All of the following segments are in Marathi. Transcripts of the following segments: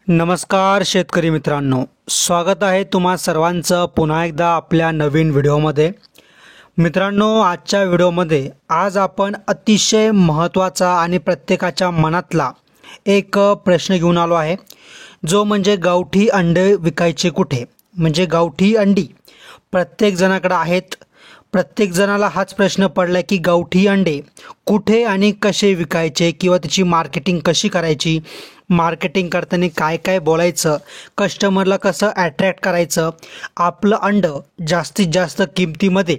नमस्कार शेतकरी मित्रांनो, स्वागत आहे तुम्हा सर्वांचं पुन्हा एकदा आपल्या नवीन व्हिडिओमध्ये। मित्रांनो, आजच्या व्हिडिओमध्ये आज आपण अतिशय महत्त्वाचा आणि प्रत्येकाच्या मनातला एक प्रश्न घेऊन आलो आहे, जो म्हणजे गावठी अंडे विकायचे कुठे। म्हणजे गावठी अंडी प्रत्येक जणाकडे आहेत। प्रत्येक जणाला हाच प्रश्न पडला की गावठी अंडे कुठे आणि कसे विकायचे किंवा त्याची मार्केटिंग कशी करायची, मार्केटिंग करताना काय काय बोलायचं, कस्टमरला कसं अट्रॅक्ट करायचं, आपलं अंडं जास्तीत जास्त किमतीमध्ये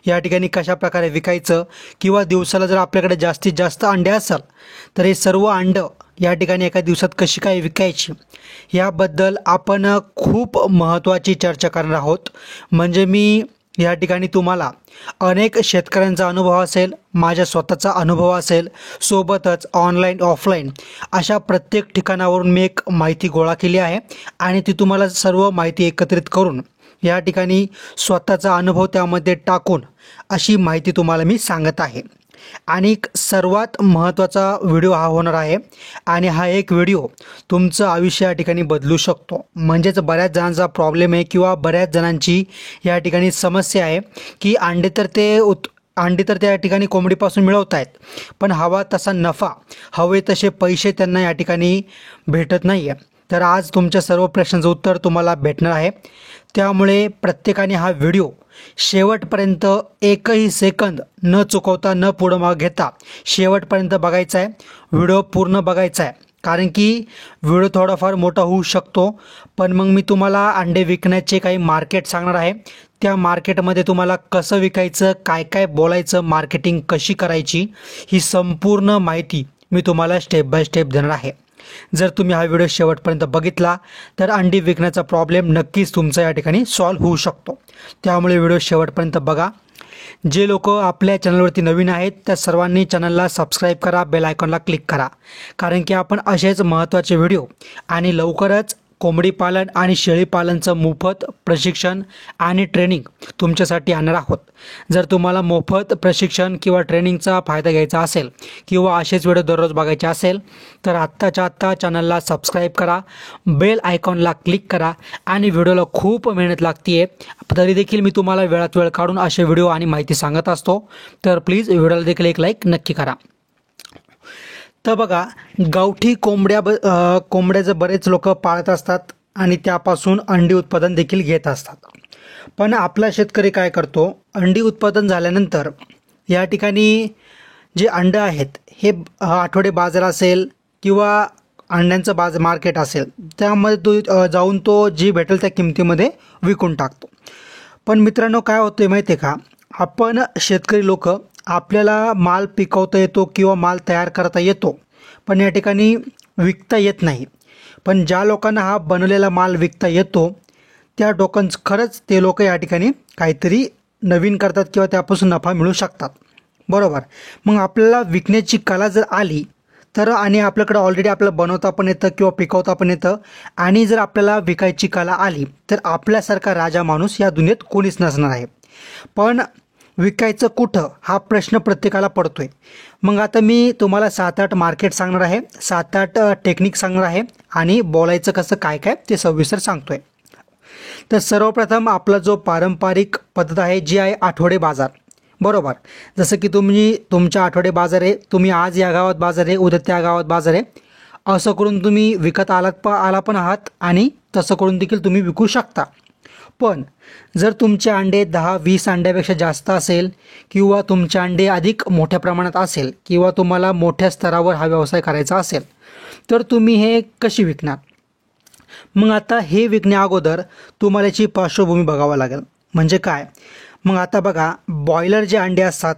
या ठिकाणी कशा प्रकारे विकायचं, किंवा दिवसाला जर आपल्याकडे जास्तीत जास्त अंडे असेल तर हे सर्व अंडं या ठिकाणी एका दिवसात कशी काय विकायची, याबद्दल आपण खूप महत्त्वाची चर्चा करणार आहोत। म्हणजे मी या ठिकाणी तुम्हाला अनेक शेतकऱ्यांचा अनुभव असेल, माझ्या स्वतःचा अनुभव असेल, सोबतच ऑनलाईन ऑफलाईन अशा प्रत्येक ठिकाणावरून मी एक माहिती गोळा केली आहे आणि ती तुम्हाला सर्व माहिती एकत्रित करून या ठिकाणी स्वतःचा अनुभव त्यामध्ये टाकून अशी माहिती तुम्हाला मी सांगत आहे। आणि सर्वात महत्त्वाचा व्हिडिओ हा होणार आहे आणि हा एक व्हिडिओ तुमचं आयुष्य या ठिकाणी बदलू शकतो। म्हणजेच बऱ्याच जणांचा प्रॉब्लेम आहे किंवा बऱ्याच जणांची या ठिकाणी समस्या आहे की अंडे तर त्या ठिकाणी कोंबडीपासून मिळवत आहेत, पण हवा तसा नफा, हवे तसे पैसे त्यांना या ठिकाणी भेटत नाही आहे। तर आज तुमच्या सर्व प्रश्नांचं उत्तर तुम्हाला भेटणार आहे, त्यामुळे प्रत्येकाने हा व्हिडिओ शेवटपर्यंत एकही सेकंद न चुकवता, न पुढं माग घेता शेवटपर्यंत बघायचा आहे। व्हिडिओ पूर्ण बघायचा आहे, कारण की व्हिडिओ थोडाफार मोठा होऊ शकतो, पण मग मी तुम्हाला अंडे विकण्याचे काही मार्केट सांगणार आहे। त्या मार्केटमध्ये तुम्हाला कसं विकायचं, काय काय बोलायचं, मार्केटिंग कशी करायची, ही संपूर्ण माहिती मी तुम्हाला स्टेप बाय स्टेप देणार आहे। जर तुम्ही हा व्हिडिओ शेवटपर्यंत बघितला तर अंडी विकण्याचा प्रॉब्लेम नक्कीच तुमचा या ठिकाणी सॉल्व्ह होऊ शकतो। त्यामुळे व्हिडिओ शेवटपर्यंत बघा। जे लोक आपल्या चॅनलवरती नवीन आहेत त्या सर्वांनी चॅनलला सबस्क्राईब करा, बेल आयकॉनला क्लिक करा, कारण की आपण असेच महत्त्वाचे व्हिडिओ आणि लवकरच कोंबडी पालन आणि शेळी पालनचं मोफत प्रशिक्षण आणि ट्रेनिंग तुमच्यासाठी आणणार आहोत। जर तुम्हाला मोफत प्रशिक्षण किंवा ट्रेनिंगचा फायदा घ्यायचा असेल किंवा असेच व्हिडिओ दररोज बघायचे असेल तर आत्ताच्या आत्ता चॅनलला सबस्क्राईब करा, बेल आयकॉनला क्लिक करा। आणि व्हिडिओला खूप मेहनत लागते, तरी देखील मी तुम्हाला वेळात वेळ काढून असे व्हिडिओ आणि माहिती सांगत असतो, तर प्लीज व्हिडिओला देखील एक लाईक नक्की करा। तर बघा, गावठी कोंबड्या बरेच लोक पाळत असतात आणि त्यापासून अंडी उत्पादन देखील घेत असतात। पण आपला शेतकरी काय करतो, अंडी उत्पादन झाल्यानंतर या ठिकाणी जे अंडं आहेत हे आठवडे बाजार असेल किंवा अंड्यांचं मार्केट असेल त्यामध्ये जाऊन तो जी भेटेल त्या किमतीमध्ये विकून टाकतो। पण मित्रांनो, काय होतं माहिती आहे का, आपण शेतकरी लोक आपल्याला माल पिकवता येतो किंवा माल तयार करता येतो, पण या ठिकाणी विकता येत नाही। पण ज्या लोकांना हा बनवलेला माल विकता येतो त्या खरंच ते लोक या ठिकाणी काहीतरी नवीन करतात किंवा त्यापासून नफा मिळू शकतात, बरोबर। मग आपल्याला विकण्याची कला जर आली तर, आणि आपल्याकडे ऑलरेडी आपल्याला बनवता पण येतं किंवा पिकवता पण येतं, आणि जर आपल्याला विकायची कला आली तर आपल्यासारखा राजा माणूस या दुनियेत कोणीच नसणार आहे। पण विकायचं कुठं हा प्रश्न प्रत्येकाला पडतोय। मग आता मी तुम्हाला 7-8 मार्केट सांगणार आहे, 7-8 टेक्निक सांगणार आहे आणि बोलायचं कसं काय काय ते सविस्तर सांगतोय। तर सर्वप्रथम आपला जो पारंपरिक पद्धत आहे जी आहे आठवडे बाजार, बरोबर। जसं की तुमच्या आठवडे बाजार आहे, तुम्ही आज या गावात बाजार आहे, उद्या त्या गावात बाजार आहे, असं करून तुम्ही विकत आला पण आहात आणि तसं करून देखील तुम्ही विकू शकता। पण जर तुमचे अंडे 10-20 अंड्यापेक्षा जास्त असेल किंवा तुमचे अंडे अधिक मोठ्या प्रमाणात असेल किंवा तुम्हाला मोठ्या स्तरावर हा व्यवसाय करायचा असेल तर तुम्ही हे कशी विकणार। मग आता हे विकण्या अगोदर तुम्हाला याची पार्श्वभूमी बघावं लागेल। म्हणजे काय, मग आता बघा, बॉयलर जे अंडे असतात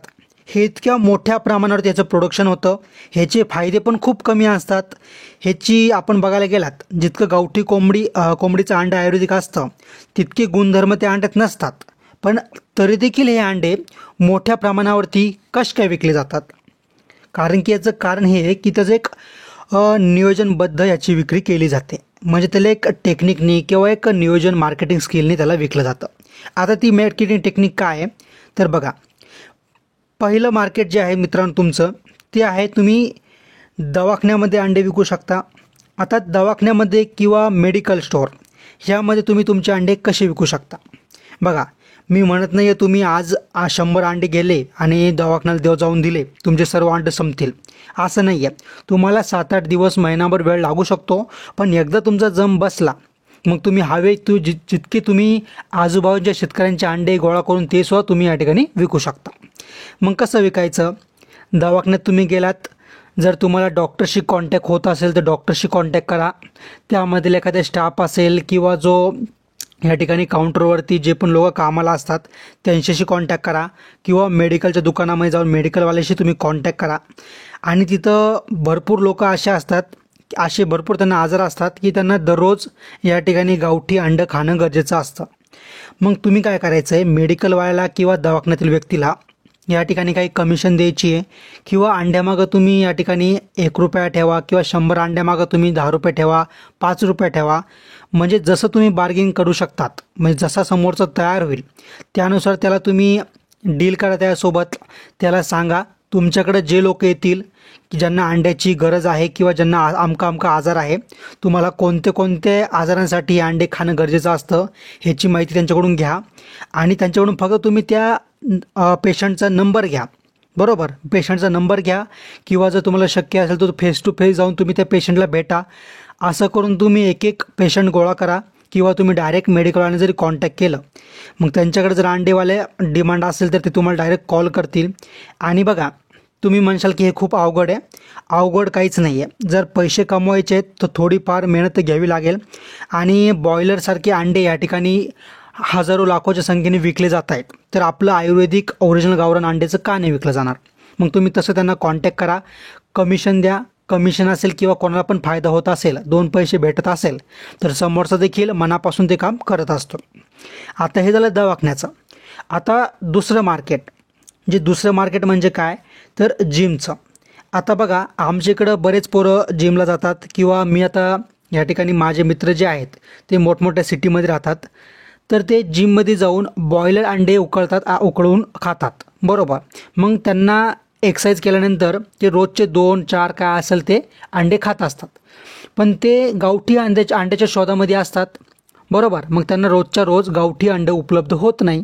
हे इतक्या मोठ्या प्रमाणावर त्याचं प्रोडक्शन होतं, ह्याचे फायदे पण खूप कमी असतात। ह्याची आपण बघायला गेलात, जितकं गावठी कोंबडीचं अंडं आयुर्वेदिक असतं तितके गुणधर्म त्या अंड्यात नसतात, पण तरी देखील हे अंडे मोठ्या प्रमाणावरती कसे काय विकले जातात। कारण की याचं कारण हे आहे की त्याचं एक नियोजनबद्ध याची विक्री केली जाते। म्हणजे त्याला एक टेक्निकनी किंवा एक नियोजन मार्केटिंग स्किलनी त्याला विकलं जातं। आता ती मार्केटिंग टेक्निक काय आहे तर बघा, पहिलं मार्केट जे आहे मित्रांनो तुमचं, ते आहे तुम्ही दवाखान्यामध्ये अंडे विकू शकता, आता दवाखान्यामध्ये किंवा मेडिकल स्टोअर ह्यामध्ये तुम्ही तुमचे अंडे कसे विकू शकता? बघा, मी म्हणत नाही आहे तुम्ही आज 100 अंडे गेले आणि दवाखान्याला जाऊन दिले तुमचे सर्व अंडे संपतील, असं नाही आहे. तुम्हाला 7-8 दिवस, महिनाभर वेळ लागू शकतो. पण एकदा तुमचा जम बसला मग तुम्ही हवे जितके तुम्ही आजूबाजूच्या शेतकऱ्यांचे अंडे गोळा करून ते सुद्धा तुम्ही या ठिकाणी विकू शकता. मग कसं विकायचं? दवाखान्यात तुम्ही गेलात, जर तुम्हाला डॉक्टरशी कॉन्टॅक्ट होत असेल तर डॉक्टरशी कॉन्टॅक्ट करा. त्यामधील एखादा स्टाफ असेल किंवा जो या ठिकाणी काउंटरवरती जे पण लोक कामाला असतात त्यांच्याशी कॉन्टॅक्ट करा, किंवा मेडिकलच्या दुकानामध्ये जाऊन मेडिकलवाल्याशी तुम्ही कॉन्टॅक्ट करा. आणि तिथं भरपूर लोक असे भरपूर त्यांना आजार असतात की त्यांना दररोज या ठिकाणी गावठी अंडं खाणं गरजेचं असतं. मग तुम्ही काय करायचं आहे, मेडिकलवाल्याला किंवा दवाखान्यातील व्यक्तीला या ठिकाणी काही कमिशन द्यायची आहे, किंवा अंड्यामागं तुम्ही या ठिकाणी 1 रुपया ठेवा, किंवा 100 अंड्यामागं तुम्ही 10 रुपये ठेवा, 5 रुपये ठेवा. म्हणजे जसं तुम्ही बार्गेनिंग करू शकतात, म्हणजे जसा समोरचा तयार होईल त्यानुसार त्याला तुम्ही डील करा त्यासोबत. त्याला सांगा तुमच्याकडे जे लोक येतील की ज्यांना अंड्याची गरज आहे किंवा ज्यांना अमका आजार आहे, तुम्हाला कोणते आजारांसाठी अंडे खाणं गरजेचं असतं ह्याची माहिती त्यांच्याकडून घ्या. आणि त्यांच्याकडून फक्त तुम्ही त्या पेशंटचा नंबर घ्या. बरोबर, पेशंटचा नंबर घ्या, किंवा जर तुम्हाला शक्य असेल तर फेस टू फेस जाऊन तुम्ही त्या पेशंटला भेटा. असं करून तुम्ही एक पेशंट गोळा करा, किंवा तुम्ही डायरेक्ट मेडिकलवाल्याने जरी कॉन्टॅक्ट केलं मग त्यांच्याकडे जर अंडेवाले डिमांड असेल तर ते तुम्हाला डायरेक्ट कॉल करतील. आणि बघा, तुम्ही म्हणशाल की हे खूप अवघड आहे. अवघड काहीच नाही आहे. जर पैसे कमवायचे आहेत तर थोडीफार मेहनत घ्यावी लागेल. आणि बॉयलरसारखे अंडे या ठिकाणी हजारो लाखोच्या संख्येने विकले जात आहेत, तर आपलं आयुर्वेदिक ओरिजिनल गावरान अंड्याचं का नाही विकलं जाणार? मग तुम्ही तसं त्यांना कॉन्टॅक्ट करा, कमिशन द्या. कमिशन असेल किंवा कोणाला पण फायदा होत असेल, 2 पैसे भेटत असेल तर समोरचा देखील मनापासून ते काम करत असतो. आता हे झालं दवाखान्याचं. आता दुसरं मार्केट म्हणजे काय, तर जिमचं. आता बघा, आमच्या इकडं बरेच पोरं जिमला जातात, किंवा मी आता या ठिकाणी माझे मित्र जे आहेत ते मोठमोठ्या सिटीमध्ये राहतात, तर ते जिममध्ये जाऊन बॉयलर अंडे उकळून खातात. बरोबर, मग त्यांना एक्सरसाइज केल्यानंतर ते रोजचे 2-4 काय असेल ते अंडे खात असतात. पण ते गावठी अंड्याच्या शोधामध्ये असतात. बरोबर, मग त्यांना रोजच्या रोज गावठी अंडे उपलब्ध होत नाही.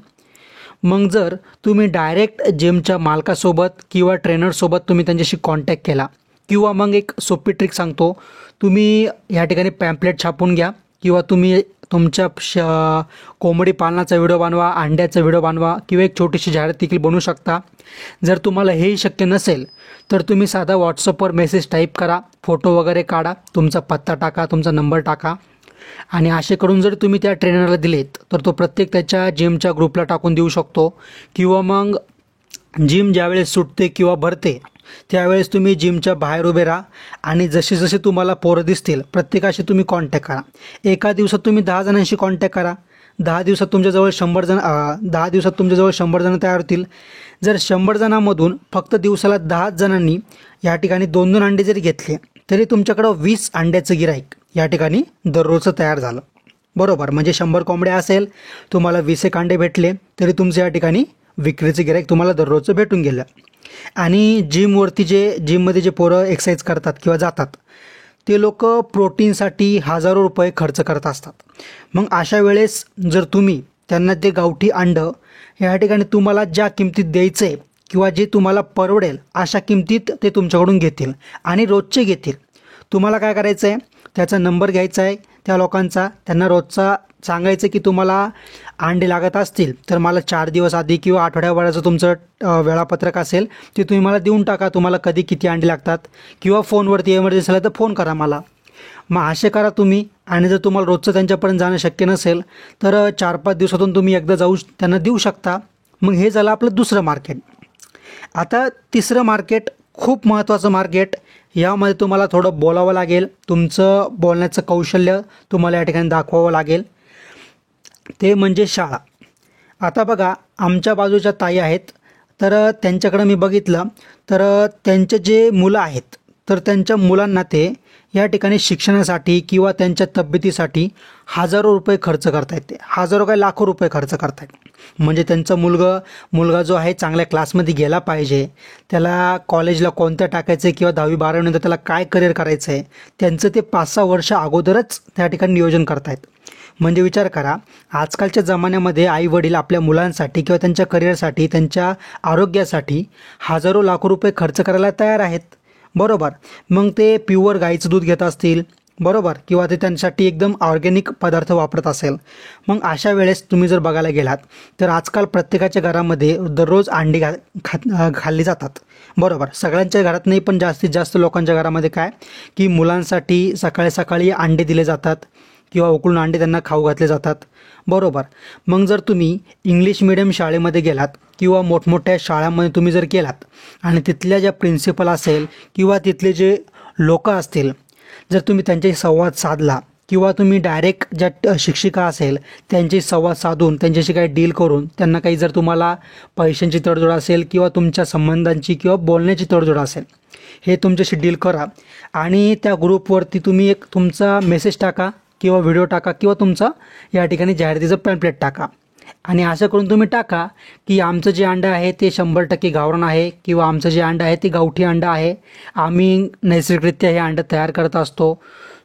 मग जर तुम्ही डायरेक्ट जिमच्या मालकासोबत किंवा ट्रेनरसोबत तुम्ही त्यांच्याशी कॉन्टॅक्ट केला, किंवा मग एक सोपी ट्रिक सांगतो, तुम्ही या ठिकाणी पॅम्पलेट छापून घ्या, किंवा तुम्ही तुमच्या कोंबडी पालनाचा व्हिडिओ बनवा, अंड्याचा व्हिडिओ बनवा, किंवा एक छोटीशी जाहिरात देखील बनवू शकता. जर तुम्हाला हेही शक्य नसेल तर तुम्ही साधा व्हॉट्सअपवर मेसेज टाईप करा, फोटो वगैरे काढा, तुमचा पत्ता टाका, तुमचा नंबर टाका, आणि असे करून जर तुम्ही त्या ट्रेनरला दिलेत तर तो प्रत्येक त्याच्या जिमच्या ग्रुपला टाकून देऊ शकतो. किंवा मग जिम ज्यावेळेस सुटते किंवा भरते त्यावेळेस तुम्ही जिमच्या बाहेर उभे राहा, आणि जसे तुम्हाला पोरं दिसतील प्रत्येकाशी तुम्ही कॉन्टॅक्ट करा. एका दिवसात तुम्ही 10 जणांशी कॉन्टॅक्ट करा. 10 दिवसात तुमच्याजवळ 100 जण तयार होतील. जर 100 जणांमधून फक्त दिवसाला 10 जणांनी या ठिकाणी 2-2 अंडे जरी घेतले तरी तुमच्याकडं 20 अंड्याचं गिराईक या ठिकाणी दररोजचं तयार झालं. बरोबर, म्हणजे 100 कोंबड्या असेल, तुम्हाला 20 एक अंडे भेटले तरी तुमचं या ठिकाणी विक्रीचं गिराईक तुम्हाला दररोजचं भेटून गेलं. आणि जिममध्ये जे पोरं एक्सरसाइज करतात किंवा जातात ते लोक प्रोटीनसाठी हजारो रुपये खर्च करत असतात. मग अशा वेळेस जर तुम्ही त्यांना ते गावठी अंडं या ठिकाणी तुम्हाला ज्या किमतीत द्यायचं आहे किंवा जे तुम्हाला परवडेल अशा किमतीत ते तुमच्याकडून घेतील आणि रोजचे घेतील. तुम्हाला काय करायचं आहे, त्याचा नंबर घ्यायचा आहे त्या लोकांचा, त्यांना रोजचा सांगायचं की तुम्हाला अंडे लागत असतील तर मला 4 दिवस आधी किंवा आठवड्याभराचं तुमचं वेळापत्रक असेल ते तुम्ही मला देऊन टाका, तुम्हाला कधी किती अंडे लागतात, किंवा फोनवरती एमर्जन्सी आलं तर फोन करा मला. मग असे करा तुम्ही. आणि जर तुम्हाला रोजचं त्यांच्यापर्यंत जाणं शक्य नसेल तर 4-5 दिवसातून तुम्ही एकदा जाऊ त्यांना देऊ शकता. मग हे झालं आपलं दुसरं मार्केट. आता तिसरं मार्केट, खूप महत्त्वाचं मार्केट. यामध्ये तुम्हाला थोडं बोलावं लागेल, तुमचं बोलण्याचं कौशल्य तुम्हाला या ठिकाणी दाखवावं लागेल, ते म्हणजे शाळा. आता बघा, आमच्या बाजूच्या ताई आहेत, तर त्यांच्याकडं मी बघितलं तर त्यांचे जे मुलं आहेत तर त्यांच्या मुलांना ते या ठिकाणी शिक्षणासाठी किंवा त्यांच्या तब्येतीसाठी हजारो रुपये खर्च करतायत, ते हजारो काय लाखो रुपये खर्च करतायत. म्हणजे त्यांचा मुलगा जो आहे चांगल्या क्लासमध्ये गेला पाहिजे, त्याला कॉलेजला कोणत्या टाकायचं आहे किंवा 10वी-12वी नंतर त्याला काय करिअर करायचं आहे, त्यांचं ते 5-6 वर्ष अगोदरच त्या ठिकाणी नियोजन करतायत. म्हणजे विचार करा, आजकालच्या जमान्यामध्ये आईवडील आपल्या मुलांसाठी किंवा त्यांच्या करिअरसाठी, त्यांच्या आरोग्यासाठी हजारो लाखो रुपये खर्च करायला तयार आहेत, बरोबर. मग ते प्युअर गाईचं दूध घेत असतील, बरोबर, किंवा ते त्यांच्यासाठी एकदम ऑर्गॅनिक पदार्थ वापरत असेल. मग अशा वेळेस तुम्ही जर बघायला गेलात तर आजकाल प्रत्येकाच्या घरामध्ये दररोज अंडी खाल्ली जातात, बरोबर. सगळ्यांच्या घरात नाही, पण जास्तीत जास्त लोकांच्या घरामध्ये काय की मुलांसाठी सकाळी सकाळी अंडे दिले जातात किंवा उकळून अंडे त्यांना खाऊ घातले जातात, बरोबर. मग जर तुम्ही इंग्लिश मिडियम शाळेमध्ये गेलात किंवा मोठमोठ्या शाळांमध्ये तुम्ही जर गेलात आणि तिथल्या ज्या प्रिन्सिपल असेल किंवा तिथले जे लोक असतील, जर तुम्ही त्यांच्याशी संवाद साधला किंवा तुम्ही डायरेक्ट ज्या शिक्षिका असेल त्यांच्याशी संवाद साधून त्यांच्याशी काही डील करून त्यांना काही जर तुम्हाला पैशांची तडजोड असेल किंवा तुमच्या संबंधांची किंवा बोलण्याची तडजोड असेल, हे तुमच्याशी डील करा आणि त्या ग्रुपवरती तुम्ही एक तुमचा मेसेज टाका किंवा व्हिडिओ टाका किंवा तुमचा या ठिकाणी जाहिरातीचं पॅम्पलेट टाका आणि असं करून तुम्ही टाका की आमचं जे अंडं आहे ते 100% गावरान आहे किंवा आमचं जे अंडं आहे ते गावठी अंडं आहे, आम्ही नैसर्गिकरित्या हे अंडं तयार करत असतो,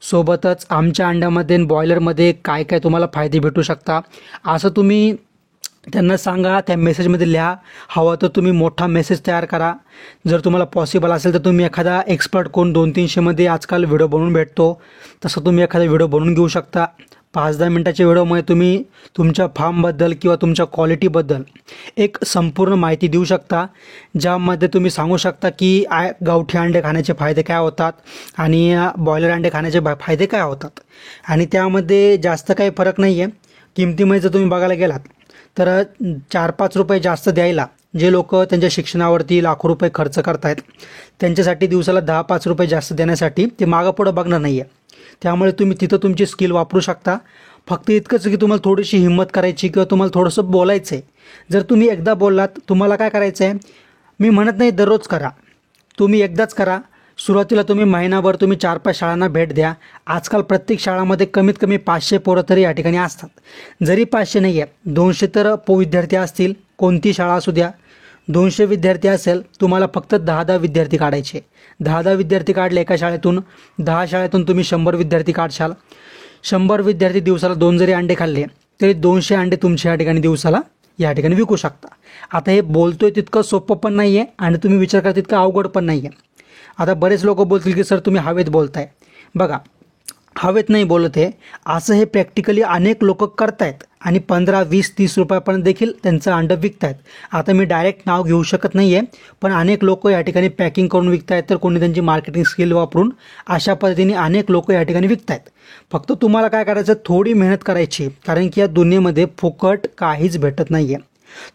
सोबतच आमच्या अंड्यामध्ये बॉयलरमध्ये काय काय तुम्हाला फायदे भेटू शकता, असं तुम्ही त्यांना सांगा. त्या मेसेजमध्ये लिहा, हवं तर तुम्ही मोठा मेसेज तयार करा. जर तुम्हाला पॉसिबल असेल तर तुम्ही एखादा एक्सपर्ट कोण 200-300मध्ये आजकाल व्हिडिओ बनवून भेटतो, तसं तुम्ही एखादा व्हिडिओ बनवून घेऊ शकता. 5-10 मिनिटाच्या व्हिडिओमध्ये तुम्ही तुमच्या फार्मबद्दल किंवा तुमच्या क्वालिटीबद्दल एक संपूर्ण माहिती देऊ शकता, ज्यामध्ये तुम्ही सांगू शकता की गावठी अंडे खाण्याचे फायदे काय होतात आणि बॉयलर अंडे खाण्याचे फायदे काय होतात. आणि त्यामध्ये जास्त काही फरक नाही आहे. किमतीमध्ये जर तुम्ही बघायला गेलात तर 4-5 रुपये जास्त द्यायला जे लोक त्यांच्या शिक्षणावरती लाखो रुपये खर्च करतायत, त्यांच्यासाठी दिवसाला 10-5 रुपये जास्त देण्यासाठी ते मागं पुढं बघणार नाही आहे. त्यामुळे तुम्ही तिथं तुमची स्किल वापरू शकता. फक्त इतकंच की तुम्हाला थोडीशी हिंमत करायची किंवा तुम्हाला थोडंसं बोलायचं आहे. जर तुम्ही एकदा बोललात, तुम्हाला काय करायचं आहे, मी म्हणत नाही दररोज करा, तुम्ही एकदाच करा. सुरुवातीला तुम्ही महिनाभर तुम्ही 4-5 शाळांना भेट द्या. आजकाल प्रत्येक शाळामध्ये कमीत कमी 500 पोरं तरी या ठिकाणी असतात. जरी 500 नाही आहे, 200 तर विद्यार्थी असतील, कोणती शाळा असू द्या. 200 विद्यार्थी असेल, तुम्हाला फक्त 10-10 विद्यार्थी काढायचे. 10-10 विद्यार्थी काढले एका शाळेतून, 10 शाळेतून तुम्ही 100 विद्यार्थी काढशाल. 100 विद्यार्थी दिवसाला 2 जरी अंडे खाल्ले तरी 200 अंडे तुमच्या या ठिकाणी दिवसाला या ठिकाणी विकू शकता. आता हे बोलतोय तितकं सोपं पण नाही आहे आणि तुम्ही विचार करा तितकं अवघड पण नाही आहे. आता बरेच लोक बोलतील की सर तुम्ही हवेत बोलताय. बघा, हवेत नाही बोलत आहे, असं हे प्रॅक्टिकली अनेक लोक करतायत आणि 15, 20, 30 रुपयापर्यंत देखील त्यांचं अंडं विकतायत. आता मी डायरेक्ट नाव घेऊ शकत नाही आहे, पण अनेक लोक या ठिकाणी पॅकिंग करून विकतायत, तर कोणी त्यांची मार्केटिंग स्किल वापरून अशा पद्धतीने अनेक लोक या ठिकाणी विकतायत. फक्त तुम्हाला काय करायचं, थोडी मेहनत करायची, कारण की या दुनियेमध्ये फुकट काहीच भेटत नाही आहे.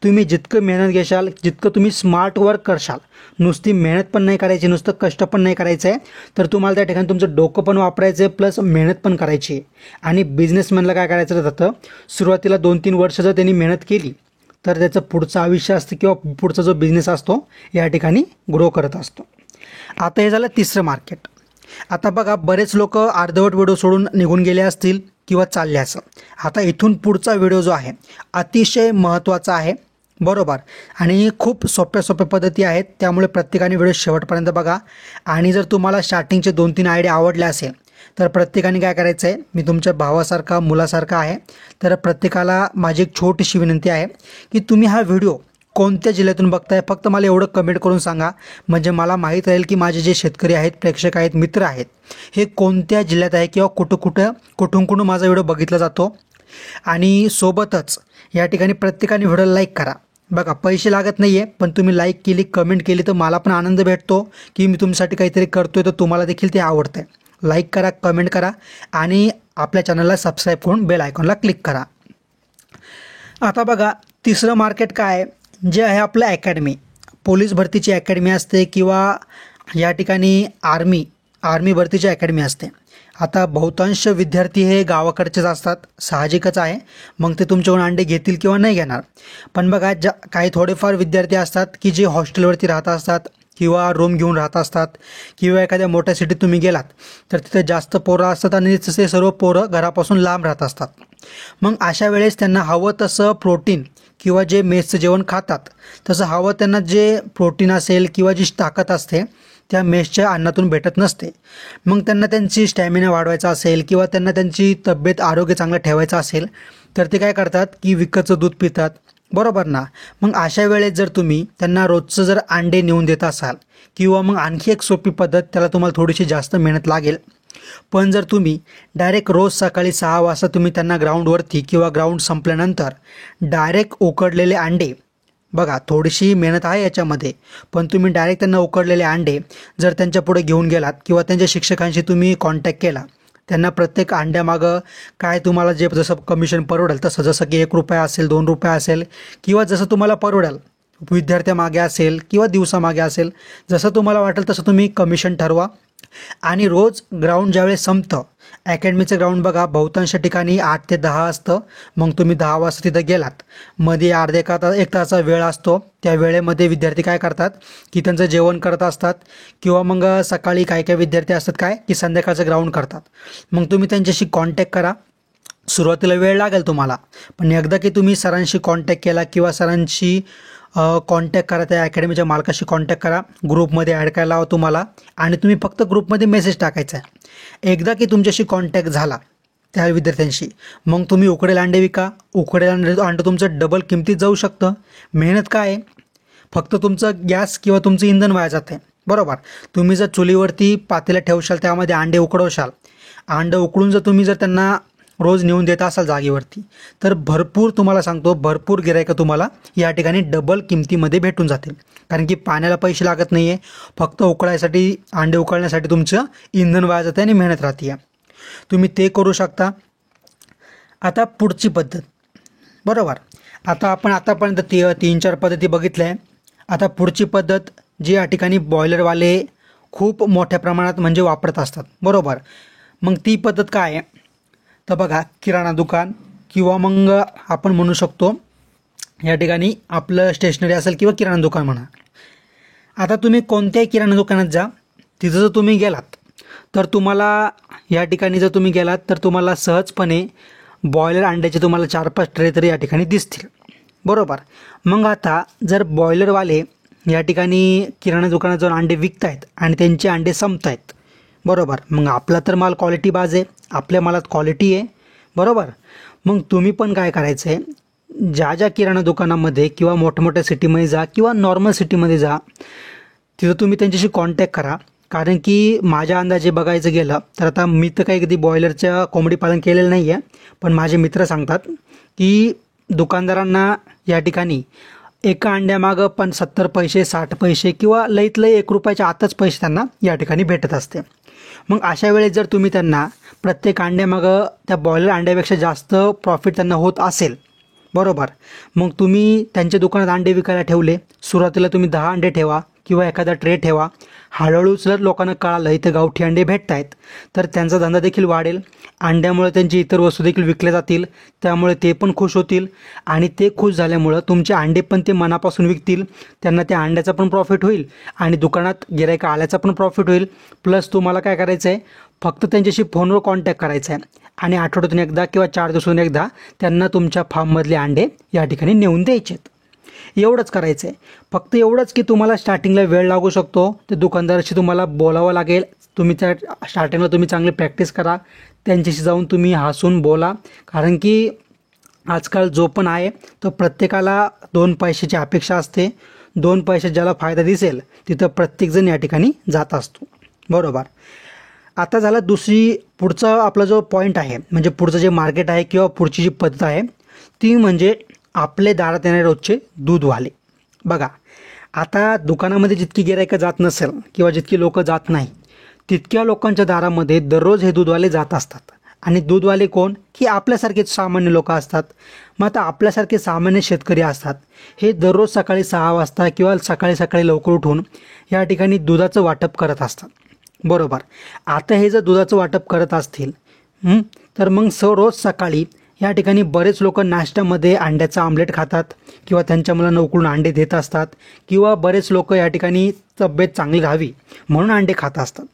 तुम्ही जितकं मेहनत घेशाल, जितकं तुम्ही स्मार्ट वर्क करशाल, नुसती मेहनत पण नाही करायची, नुसतं कष्ट पण नाही करायचं आहे, तर तुम्हाला त्या ठिकाणी तुमचं डोकं पण वापरायचं आहे प्लस मेहनत पण करायची आहे. आणि बिझनेसमॅनला काय करायचं जातं, सुरुवातीला 2-3 वर्ष जर त्यांनी मेहनत केली तर त्याचं पुढचं आयुष्य असतं किंवा पुढचा जो बिझनेस असतो या ठिकाणी ग्रो करत असतो. आता हे झालं तिसरं मार्केट. आता बघा, बरेच लोक अर्धवट व्हिडिओ सोडून निघून गेले असतील किंवा चालले असं. आता इथून पुढचा व्हिडिओ जो आहे अतिशय महत्त्वाचा आहे, बरोबर. आणि खूप सोप्या पद्धती आहेत, त्यामुळे प्रत्येकाने व्हिडिओ शेवटपर्यंत बघा. आणि जर तुम्हाला स्टार्टिंगचे 2-3 आयडिया आवडल्या असेल तर प्रत्येकाने काय करायचं आहे, मी तुमच्या भावासारखा मुलासारखा आहे, तर प्रत्येकाला माझी एक छोटीशी विनंती आहे की तुम्ही हा व्हिडिओ कोणत्या जिल्ह्यातून बघताय फक्त मला एवढं कमेंट करून सांगा, म्हणजे मला माहीत राहील की माझे जे शेतकरी आहेत, प्रेक्षक आहेत, मित्र आहेत, हे कोणत्या जिल्ह्यात आहे किंवा कुठून माझा व्हिडिओ बघितला जातो. आणि सोबतच या ठिकाणी प्रत्येकाने व्हिडिओला लाईक करा. बघा, पैसे लागत नाही आहे, पण तुम्ही लाईक केली, कमेंट केली तर मला पण आनंद भेटतो की मी तुमच्यासाठी काहीतरी करतोय, तर तुम्हाला देखील ते आवडतं आहे. लाईक करा, कमेंट करा आणि आपल्या चॅनलला सबस्क्राईब करून बेल आयकॉनला क्लिक करा. आता बघा, तिसरं मार्केट काय आहे, जे आहे आपलं अकॅडमी. पोलीस भरतीची अकॅडमी असते किंवा या ठिकाणी आर्मी भरतीची अकॅडमी असते. आता बहुतांश विद्यार्थी हे गावाकडचेच असतात, साहजिकच आहे. मग ते तुमच्याकडून अंडे घेतील किंवा नाही घेणार. पण बघा, काही थोडेफार विद्यार्थी असतात की जे हॉस्टेलवरती राहत असतात किंवा रूम घेऊन राहत असतात किंवा एखाद्या मोठ्या सिटीत तुम्ही गेलात तर तिथे जास्त पोरं असतात आणि ते सर्व पोरं घरापासून लांब राहत असतात. मग अशा वेळेस त्यांना हवं तसं प्रोटीन किंवा जे मेसचं जेवण खातात तसं हवं त्यांना जे प्रोटीन असेल किंवा जी ताकद असते त्या मेसच्या अन्नातून भेटत नसते. मग त्यांना त्यांची स्टॅमिना वाढवायचा असेल किंवा त्यांना त्यांची तब्येत आरोग्य चांगलं ठेवायचं असेल तर ते काय करतात की विकतचं दूध पितात, बरोबर ना. मग अशा वेळेस जर तुम्ही त्यांना रोजचं जर अंडे नेऊन देत असाल किंवा मग आणखी एक सोपी पद्धत, त्याला तुम्हाला थोडीशी जास्त मेहनत लागेल, पण जर तुम्ही डायरेक्ट रोज सकाळी 6 वाजता तुम्ही त्यांना ग्राउंडवरती किंवा ग्राउंड संपल्यानंतर डायरेक्ट उकडलेले अंडे, बघा थोडीशी मेहनत आहे याच्यामध्ये, पण तुम्ही डायरेक्ट त्यांना उकडलेले अंडे जर त्यांच्यापुढे घेऊन गेलात किंवा त्यांच्या शिक्षकांशी तुम्ही कॉन्टॅक्ट केला, त्यांना प्रत्येक अंड्यामागं काय तुम्हाला जे जसं कमिशन परवडेल तसं, जसं की ₹1 असेल, ₹2 असेल किंवा जसं तुम्हाला परवडेल, विद्यार्थ्यामागे असेल किंवा दिवसामागे असेल, जसं तुम्हाला वाटेल तसं तुम्ही कमिशन ठरवा. आणि रोज ग्राउंड ज्यावेळेस संपतं, अकॅडमीचं ग्राउंड बघा बहुतांश ठिकाणी 8 ते 10 असतं. मग तुम्ही 10 वाजता तिथं गेलात, मध्ये अर्धे का तास 1 तासाचा वेळ असतो, त्या वेळेमध्ये विद्यार्थी काय करतात की त्यांचं जेवण करत असतात किंवा मग सकाळी काय काय विद्यार्थी असतात काय की संध्याकाळचं ग्राउंड करतात. मग तुम्ही त्यांच्याशी कॉन्टॅक्ट करा. सुरुवातीला वेळ लागेल तुम्हाला, पण एकदा की तुम्ही सरांशी कॉन्टॅक्ट केला किंवा सरांशी कॉन्टॅक्ट करा, त्या अकॅडमीच्या मालकाशी कॉन्टॅक्ट करा, ग्रुपमध्ये ॲड करायला हवं तुम्हाला आणि तुम्ही फक्त ग्रुपमध्ये मेसेज टाकायचा आहे. एकदा की तुमच्याशी कॉन्टॅक्ट झाला त्या विद्यार्थ्यांशी, मग तुम्ही उकडेल अंडे विका. उकडेल अंडं तुमचं डबल किमतीत जाऊ शकतं. मेहनत काय आहे, फक्त तुमचं गॅस किंवा तुमचं इंधन वाया जाते, बरोबर. तुम्ही जर चुलीवरती पातेलं ठेवशाल, त्यामध्ये अंडे उकडवशाल, अंडं उकडून जर तुम्ही जर त्यांना रोज नेऊन देत असाल जागेवरती, तर भरपूर, तुम्हाला सांगतो, भरपूर गिरायकं तुम्हाला या ठिकाणी डबल किमतीमध्ये भेटून जातील. कारण की पाण्याला पैसे लागत नाही आहे, फक्त उकळायसाठी, अंडे उकळण्यासाठी तुमचं इंधन वाया जातं आणि मेहनत राहते. तुम्ही ते करू शकता. आता पुढची पद्धत, बरोबर. आता आपण आतापर्यंत 3-4 पद्धती बघितल्या आहे. आता पुढची पद्धत जी या ठिकाणी बॉयलरवाले खूप मोठ्या प्रमाणात म्हणजे वापरत असतात, बरोबर. मग ती पद्धत काय आहे तर बघा, किराणा दुकान किंवा मग आपण म्हणू शकतो या ठिकाणी आपलं स्टेशनरी असेल किंवा किराणा दुकान म्हणा. आता तुम्ही कोणत्याही किराणा दुकानात जा, तिथं जर तुम्ही गेलात तर तुम्हाला या ठिकाणी जर तुम्ही गेलात तर तुम्हाला सहजपणे बॉयलर अंड्याचे तुम्हाला 4-5 ट्रे तरी या ठिकाणी दिसतील, बरोबर. मग आता जर बॉयलरवाले या ठिकाणी किराणा दुकानात जाऊन अंडे विकत आहेत आणि त्यांचे अंडे संपत आहेत, बरोबर. मग आपला तर माल क्वालिटी बाज आहे, आपल्या मालात क्वालिटी आहे, बरोबर. मग तुम्ही पण काय करायचं आहे, ज्या ज्या किराणा दुकानामध्ये किंवा मोठमोठ्या सिटीमध्ये जा किंवा नॉर्मल सिटीमध्ये जा, तिथं तुम्ही त्यांच्याशी कॉन्टॅक्ट करा. कारण की माझ्या अंदाजे बघायचं गेलं तर, आता मी तर काही कधी बॉयलरचं कोंबडी पालन केलेलं नाही आहे, पण माझे मित्र सांगतात की दुकानदारांना या ठिकाणी एका अंड्यामागं पण 70 पैसे, 60 पैसे किंवा लईत लई ₹1 आतच पैसे त्यांना या ठिकाणी भेटत असते. मग अशा वेळेस जर तुम्ही त्यांना प्रत्येक अंड्यामागं त्या बॉयलर अंड्यापेक्षा जास्त प्रॉफिट त्यांना होत असेल, बरोबर, मग तुम्ही त्यांच्या दुकानात अंडे विकायला ठेवले. सुरुवातीला तुम्ही 10 अंडे ठेवा किंवा एखादा ट्रे ठेवा. हळूहळू जर लोकांना कळालं इथं गावठी अंडे भेटत आहेत तर त्यांचा धंदा देखील वाढेल. अंड्यामुळे त्यांची इतर वस्तू देखील विकल्या जातील, त्यामुळे ते पण खुश होतील आणि ते खुश झाल्यामुळं तुमचे अंडे पण ते मनापासून विकतील. त्यांना त्या अंड्याचा पण प्रॉफिट होईल आणि दुकानात गिरायक आल्याचा पण प्रॉफिट होईल. प्लस तुम्हाला काय करायचं आहे, फक्त त्यांच्याशी फोनवर कॉन्टॅक्ट करायचा आहे आणि आठवड्यातून एकदा किंवा 4 दिवसातून एकदा त्यांना तुमच्या फार्ममधले अंडे या ठिकाणी नेऊन द्यायचे आहेत. एवढंच करायचं आहे. फक्त एवढंच की तुम्हाला स्टार्टिंगला वेळ लागू शकतो, ते दुकानदाराशी तुम्हाला बोलावं लागेल. तुम्ही त्या स्टार्टिंगला तुम्ही चांगली प्रॅक्टिस करा, त्यांच्याशी जाऊन तुम्ही हसून बोला. कारण की आजकाल जो पण आहे तो प्रत्येकाला 2 पैशाची अपेक्षा असते. 2 पैशात ज्याला फायदा दिसेल तिथं प्रत्येकजण या ठिकाणी जात असतो, बरोबर. आता झाला पुढचा आपला जो पॉईंट आहे, म्हणजे पुढचं जे मार्केट आहे किंवा पुढची जी पद्धत आहे ती म्हणजे आपले दारात येणारे रोजचे दूधवाले. बघा, आता दुकानामध्ये जितकी गिरायकं जात नसेल किंवा जितकी लोकं जात नाही, तितक्या लोकांच्या दारामध्ये दररोज हे दूधवाले जात असतात. आणि दूधवाले कोण, की आपल्यासारखेच सामान्य लोक असतात. मग आता आपल्यासारखे सामान्य शेतकरी असतात, हे दररोज सकाळी 6 वाजता किंवा सकाळी लवकर उठून या ठिकाणी दुधाचं वाटप करत असतात, बरोबर. आता हे जर दुधाचं वाटप करत असतील तर मग रोज सकाळी या ठिकाणी बरेच लोक नाश्त्यामध्ये अंड्याचा आमलेट खातात किंवा त्यांच्या मुलांना उकळून अंडे देत असतात किंवा बरेच लोक या ठिकाणी तब्येत चांगली राहावी म्हणून अंडे खात असतात.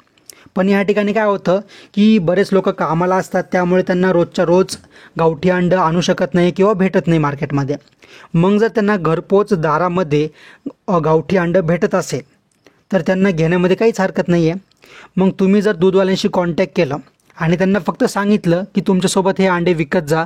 पण या ठिकाणी काय होतं की बरेच लोक कामाला असतात, त्यामुळे त्यांना रोजच्या रोज गावठी अंडं आणू शकत नाही किंवा भेटत नाही मार्केटमध्ये. मग जर त्यांना घरपोच दारामध्ये गावठी अंडं भेटत असेल तर त्यांना घेण्यामध्ये काहीच हरकत नाही आहे. मग तुम्ही जर दूधवाल्यांशी कॉन्टॅक्ट केलं आणि त्यांना फक्त सांगितलं की तुमच्यासोबत हे अंडे विकत जा,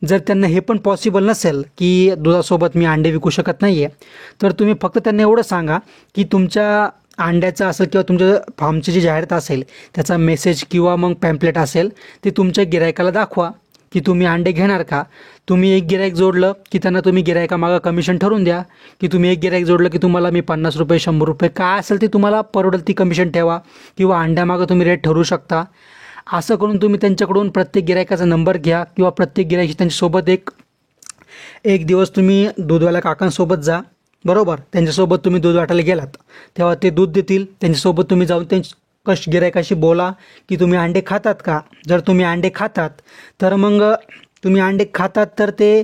जर त्यांना हे पण पॉसिबल नसेल की दुधासोबत मी अंडे विकू शकत नाही आहे, तर तुम्ही फक्त त्यांना एवढं सांगा की तुमच्या अंड्याचं असेल किंवा तुमच्या फार्मची जी जाहिरात असेल त्याचा मेसेज किंवा मग पॅम्पलेट असेल ते तुमच्या गिरायकाला दाखवा की तुम्ही अंडे घेणार का. तुम्ही एक गिरायक जोडलं की त्यांना तुम्ही गिरायकामागं कमिशन ठरवून द्या की तुम्ही एक गिरायक जोडलं की तुम्हाला मी 50 रुपये 100 रुपये काय असेल ते तुम्हाला परवडेल ती कमिशन ठेवा किंवा अंड्यामागं तुम्ही रेट ठरवू शकता. असं करून तुम्ही त्यांच्याकडून प्रत्येक गिरायकाचा नंबर घ्या किंवा प्रत्येक गिरायकाशी त्यांच्यासोबत एक दिवस तुम्ही दूधवाल्या काकांसोबत जा. बरोबर, त्यांच्यासोबत तुम्ही दूध वाटायला गेलात तेव्हा ते दूध देतील. त्यांच्यासोबत तुम्ही जाऊन गिरायकाशी बोला की तुम्ही अंडे खातात का. जर तुम्ही अंडे खातात तर मग तुम्ही अंडे खातात तर ते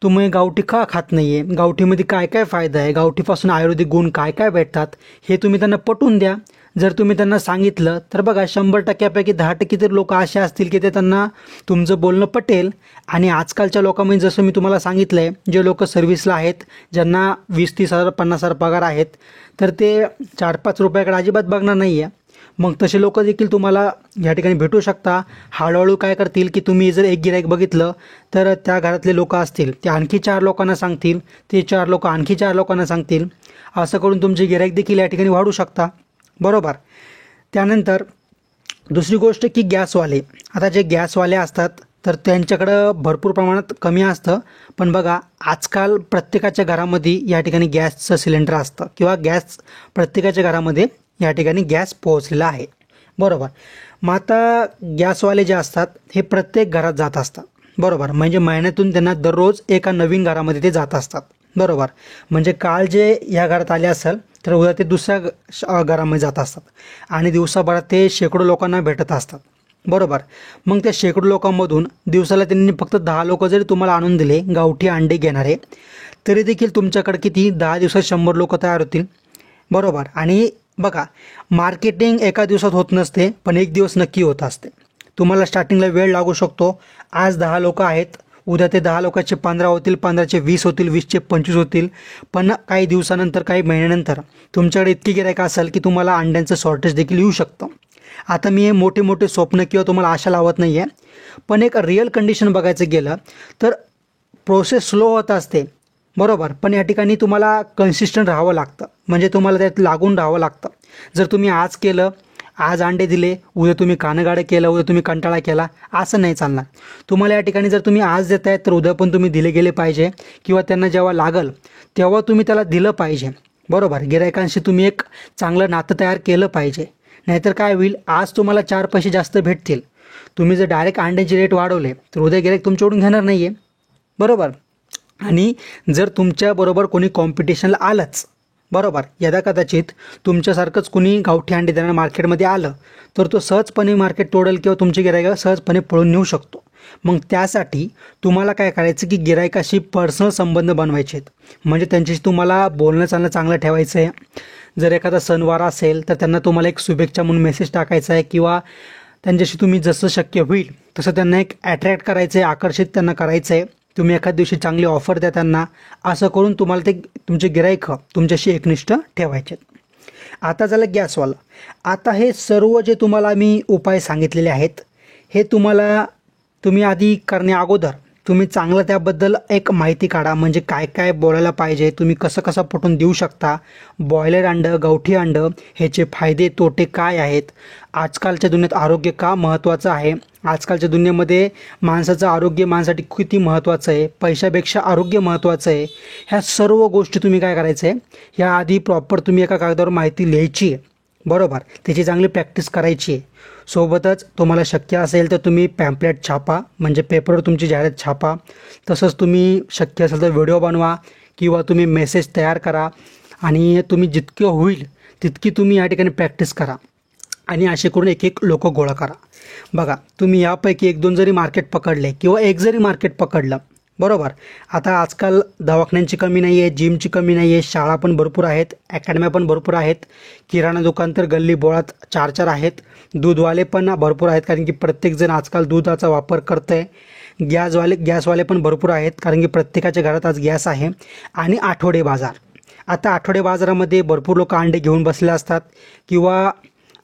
तुम्ही गावठी का खात नाही आहे, गावठीमध्ये काय काय फायदा आहे, गावठीपासून आयुर्वेदिक गुण काय काय भेटतात हे तुम्ही त्यांना पटवून द्या. जर तुम्ही त्यांना सांगितलं तर बघा 100%पैकी 10% तर लोक असे असतील की ते त्यांना तुमचं बोलणं पटेल. आणि आजकालच्या लोकांमध्ये जसं मी तुम्हाला सांगितलं आहे, जे लोक सर्व्हिसला आहेत ज्यांना 20-30 हजार 50 हजार पगार आहेत तर ते 4-5 रुपयाकडे अजिबात बघणार नाही आहे. मग तसे लोक देखील तुम्हाला या ठिकाणी भेटू शकता. हळूहळू काय करतील की तुम्ही जर एक गिराईक बघितलं तर त्या घरातले लोक असतील ते आणखी 4 लोकांना सांगतील, ते 4 लोक आणखी 4 लोकांना सांगतील. असं करून तुमचे गिराईक देखील या ठिकाणी वाढू शकता. बरोबर. त्यानंतर दुसरी गोष्ट की गॅसवाले. आता जे गॅसवाले असतात तर त्यांच्याकडं भरपूर प्रमाणात कमी असतं, पण बघा आजकाल प्रत्येकाच्या घरामध्ये या ठिकाणी गॅसचं सिलेंडर असतं किंवा गॅस प्रत्येकाच्या घरामध्ये या ठिकाणी गॅस पोहोचलेला आहे. बरोबर. मग आता गॅसवाले जे असतात हे प्रत्येक घरात जात असतात. बरोबर, म्हणजे महिन्यातून त्यांना दररोज एका नवीन घरामध्ये ते जात असतात. बरोबर, म्हणजे काल जे या घरात आले असेल तर उद्या ते दुसऱ्या घरामध्ये जात असतात आणि दिवसाभरात ते शेकडो लोकांना भेटत असतात. बरोबर. मग त्या शेकडो लोकांमधून दिवसाला त्यांनी फक्त 10 लोक जरी तुम्हाला आणून दिले गावठी अंडे घेणारे तरी देखील तुमच्याकडे किती 10 दिवसात 100 लोक तयार होतील. बरोबर. आणि बघा मार्केटिंग एका दिवसात होत नसते, पण एक दिवस नक्की होत असते. तुम्हाला स्टार्टिंगला वेळ लागू शकतो. आज 10 लोक आहेत, उद्या ते 10 लोकांचे 15 होतील, 15चे 20 होतील, 20चे 25 होतील. पण काही दिवसानंतर काही महिन्यानंतर तुमच्याकडे इतकी गिरायक असेल की तुम्हाला अंड्यांचं शॉर्टेज देखील येऊ शकतं. आता मी हे मोठे मोठे स्वप्न किंवा तुम्हाला आशा लावत नाही आहे, पण एक रिअल कंडिशन बघायचं गेलं तर प्रोसेस स्लो होत असते. बरोबर, पण या ठिकाणी तुम्हाला कन्सिस्टंट राहावं लागतं, म्हणजे तुम्हाला त्यात लागून राहावं लागतं. जर तुम्ही आज केलं, आज अंडे दिले, उद्या तुम्ही कानगाडे केलं, उद्या तुम्ही कंटाळा केला, असं नाही चालणार. तुम्हाला या ठिकाणी जर तुम्ही आज देत आहेत तर उद्या पण तुम्ही दिले गेले पाहिजे किंवा त्यांना जेव्हा लागल तेव्हा तुम्ही त्याला दिलं पाहिजे. बरोबर. गिरायकांशी तुम्ही एक चांगलं नातं तयार केलं पाहिजे. नाहीतर काय होईल, आज तुम्हाला 4 पैसे जास्त भेटतील, तुम्ही जर डायरेक्ट अंड्याचे रेट वाढवले तर उद्या गिरायक तुमच्याकडून घेणार नाही आहे. बरोबर. आणि जर तुमच्याबरोबर कोणी कॉम्पिटिशनला आलंच, बरोबर, यदा कदाचित तुमच्यासारखंच कुणी गावठी अंडे देणाऱ्या मार्केटमध्ये आलं तर तो सहजपणे मार्केट तोडेल किंवा तुमची गिरायक सहजपणे पळून नेऊ शकतो. मग त्यासाठी तुम्हाला काय करायचं की गिरायकाशी पर्सनल संबंध बनवायचे आहेत, म्हणजे त्यांच्याशी तुम्हाला बोलणं चालणं चांगलं ठेवायचं आहे. जर एखादा सणवार असेल तर त्यांना तुम्हाला एक शुभेच्छा म्हणून मेसेज टाकायचा आहे किंवा त्यांच्याशी तुम्ही जसं शक्य होईल तसं त्यांना एक अट्रॅक्ट करायचं आहे, आकर्षित त्यांना करायचं आहे. तुम्ही एखाद दिवशी चांगली ऑफर द्या त्यांना. असं करून तुम्हाला ते तुमचे गिरायक तुमच्याशी एकनिष्ठ ठेवायचे. आता झालं गॅसवाला. आता हे सर्व जे तुम्हाला मी उपाय सांगितलेले आहेत हे तुम्ही आधी करण्या अगोदर तुम्ही चांगलं त्याबद्दल एक माहिती काढा, म्हणजे काय काय बोलायला पाहिजे, तुम्ही कसं कसं पटवून देऊ शकता. बॉयलर अंडं, गावठी अंडं, ह्याचे फायदे तोटे काय आहेत, आजकालच्या दुनियेत आरोग्य का महत्त्वाचं आहे, आजकालच्या दुनियेमध्ये माणसाचं आरोग्य माणसासाठी किती महत्त्वाचं आहे, पैशापेक्षा आरोग्य महत्त्वाचं आहे. ह्या सर्व गोष्टी तुम्ही काय करायचं आहे, ह्याआधी प्रॉपर तुम्ही एका कागदावर माहिती लिहायची आहे. बरोबर, त्याची चांगली प्रॅक्टिस करायची आहे. सोबतच तुम्हाला शक्य असेल तर तुम्ही पॅम्पलेट छापा, म्हणजे पेपरवर तुमची जाहिरात छापा. तसंच तुम्ही शक्य असेल तर व्हिडिओ बनवा किंवा तुम्ही मेसेज तयार करा आणि तुम्ही जितकं होईल तितकी तुम्ही या ठिकाणी प्रॅक्टिस करा. आणि असे करून एक एक लोक गोळा करा. बघा, तुम्ही यापैकी 1-2 जरी मार्केट पकडले किंवा एक जरी मार्केट पकडलं, बरोबर. आता आजकाल दवाखान्यांची कमी नाही आहे, जिमची कमी नाही आहे, शाळा पण भरपूर आहेत, अकॅडम्या पण भरपूर आहेत, किराणा दुकान तर गल्ली बोळात 4-4 आहेत, दूधवाले पण भरपूर आहेत कारण की प्रत्येकजण आजकाल दुधाचा वापर करत आहे. गॅसवाले पण भरपूर आहेत कारण की प्रत्येकाच्या घरात आज गॅस आहे. आणि आठवडे बाजार, आता आठवडे बाजारामध्ये भरपूर लोक अंडे घेऊन बसले असतात किंवा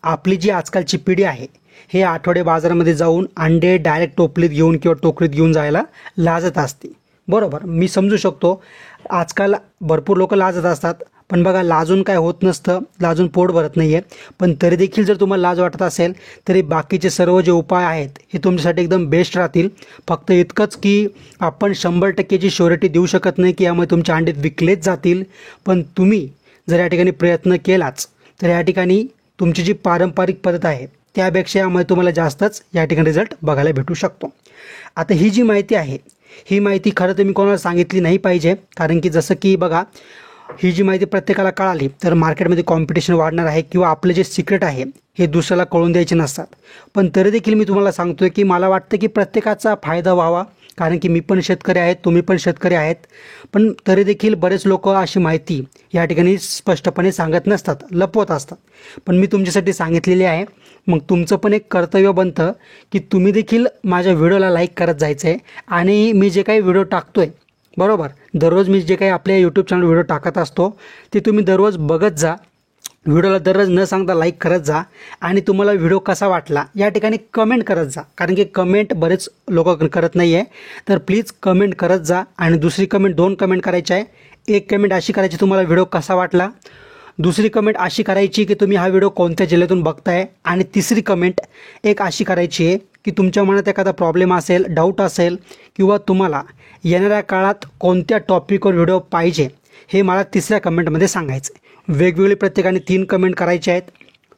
आपली जी आजकालची पिढी आहे हे आठवडे बाजारामध्ये जाऊन अंडे डायरेक्ट टोपलीत घेऊन किंवा टोकरीत घेऊन जायला लाजत असते, बरोबर. मी समजू शकतो, आजकाल भरपूर लोक लाजत असतात, पण बघा लाजून काय होत नसतं, लाजून पोट भरत नाही आहे. पण तरी देखील जर तुम्हाला लाज वाटत असेल तरी बाकीचे सर्व जे उपाय आहेत हे तुमच्यासाठी एकदम बेस्ट राहतील. फक्त इतकंच की आपण 100% श्युरिटी देऊ शकत नाही की यामुळे तुमचे अंडे विकलेच जातील. पण तुम्ही जर या ठिकाणी प्रयत्न केलाच तर या ठिकाणी तुमची जी पारंपरिक पद्धत आहे त्यापेक्षा यामुळे तुम्हाला जास्तच या ठिकाणी रिझल्ट बघायला भेटू शकतो. आता ही जी माहिती आहे ही माहिती खरं तर मी कोणाला सांगितली नाही पाहिजे, कारण की जसं की बघा, ही जी माहिती प्रत्येकाला कळाली तर मार्केटमध्ये कॉम्पिटिशन वाढणार आहे किंवा आपले जे सिक्रेट आहे हे दुसऱ्याला कळून द्यायचे नसतात. पण तरी देखील मी तुम्हाला सांगतोय की मला वाटतं की प्रत्येकाचा फायदा व्हावा, कारण की मी पण शेतकरी आहेत, तुम्ही पण शेतकरी आहेत. पण तरी देखील बरेच लोक अशी माहिती या ठिकाणी स्पष्टपणे सांगत नसतात, लपवत असतात. पण मी तुमच्यासाठी सांगितलेली आहे. मग तुमचं पण एक कर्तव्य बनतं की तुम्ही देखील माझ्या व्हिडिओला लाईक करत जायचं आहे आणि मी जे काही व्हिडिओ टाकतोय, बरोबर, दररोज मी जे काही आपल्या यूट्यूब चॅनल व्हिडिओ टाकत असतो ते तुम्ही दररोज बघत जा. व्हिडिओला दररोज न सांगता लाईक करत जा आणि तुम्हाला व्हिडिओ कसा वाटला या ठिकाणी कमेंट करत जा, कारण की कमेंट बरेच लोक करत नाही आहे. तर प्लीज कमेंट करत जा. आणि दुसरी कमेंट 2 कमेंट करायची आहे. एक कमेंट अशी करायची तुम्हाला व्हिडिओ कसा वाटला, दुसरी कमेंट अशी करायची की तुम्ही हा व्हिडिओ कोणत्या जिल्ह्यातून बघताय, आणि तिसरी कमेंट एक अशी करायची आहे की तुमच्या मनात एखादा प्रॉब्लेम असेल, डाऊट असेल किंवा तुम्हाला येणाऱ्या काळात कोणत्या टॉपिकवर व्हिडिओ पाहिजे हे मला तिसऱ्या कमेंटमध्ये सांगायचं आहे. वेगवेगळी प्रत्येकाने 3 कमेंट करायचे आहेत.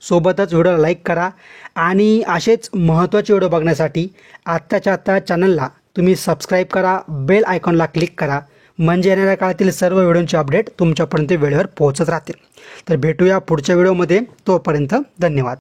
सोबतच व्हिडिओला लाईक करा आणि असेच महत्त्वाचे व्हिडिओ बघण्यासाठी आत्ताच्या आत्ता चॅनलला तुम्ही सबस्क्राईब करा, बेल आयकॉनला क्लिक करा, म्हणजे येणाऱ्या काळातील सर्व व्हिडिओंचे अपडेट तुमच्यापर्यंत वेळेवर पोहोचत राहतील. तर भेटूया पुढच्या व्हिडिओमध्ये, तोपर्यंत धन्यवाद.